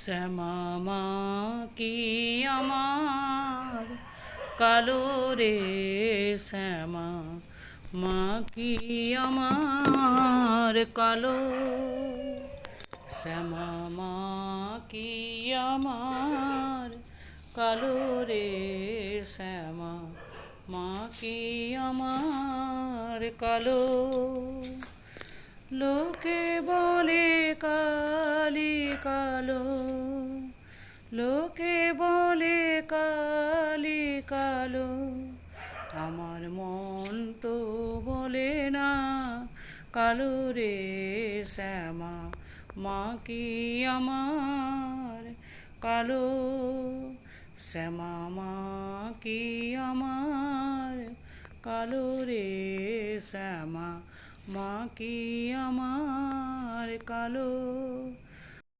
শ্যামা মা কি আমার কালো রে, শ্যামা মা কি আমার কালো, শ্যামা মা কি আমার কালো রে, শ্যামা মা কি আমার কালো। লোকে বলে কালি কালো, লোকে বলে কালি কালো, আমার মন তো বলে না কালো রে, শ্যামা মা কি আমার কালো, শ্যামা মা কি আমার কালো রে, শ্যামা মা কি আমার কালো।